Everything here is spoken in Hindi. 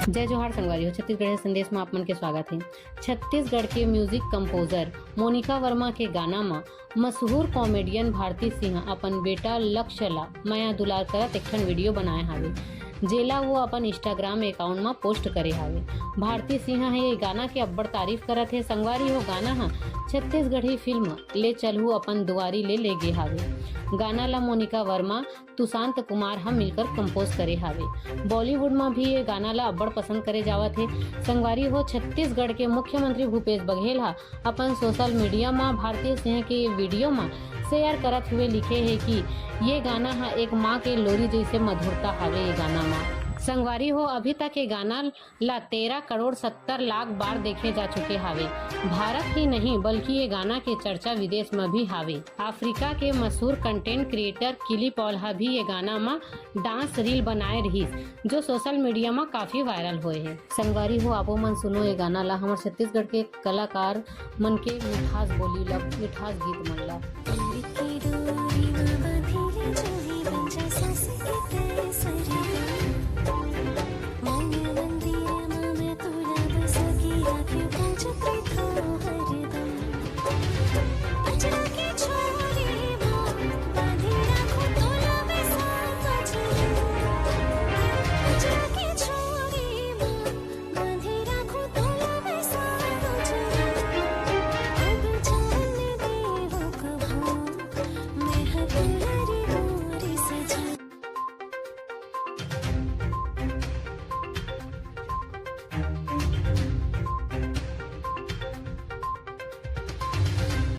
जय जोहार संगवारी हो। छत्तीसगढ़ संदेश में आप मन के स्वागत है। छत्तीसगढ़ के म्यूजिक कंपोजर मोनिका वर्मा के गाना में मशहूर कॉमेडियन भारती सिंह अपन बेटा लक्ष्य ला माया दुलार करत एक ठन वीडियो बनाए हावे, जेला वो अपन इंस्टाग्राम अकाउंट में पोस्ट करे हावे। भारती सिंह है ये गाना के अब्बड़ तारीफ करत है। संगवारी हो गाना हा छत्तीसगढ़ी फिल्म ले चलहू अपन दुआरी ले गे हावे। गाना ला मोनिका वर्मा तुशांत कुमार हम मिलकर कंपोज करे हावे। बॉलीवुड में भी ये गाना ला अब्बड़ पसंद करे जावत है। संगवारी हो छत्तीसगढ़ के मुख्यमंत्री भूपेश बघेल हा अपन सोशल मीडिया में भारती सिंह के वीडियो में शेयर करत हुए लिखे है कि ये गाना हा एक माँ के लोरी जैसे मधुरता हावे। ये गाना में संगवारी हो अभी तक ये गाना ला 13 करोड़ 70 लाख बार देखे जा चुके हावे। भारत ही नहीं बल्कि ये गाना के चर्चा विदेश में भी हावे। अफ्रीका के मशहूर कंटेंट क्रिएटर किली पॉल हा भी ये गाना में डांस रील बनाए रही जो सोशल मीडिया में काफी वायरल हुए है। संगवारी हो आपो मन सुनो ये गाना ला हमारे छत्तीसगढ़ के कलाकार मन के मिठास बोली ला मिठास गीत मन ला।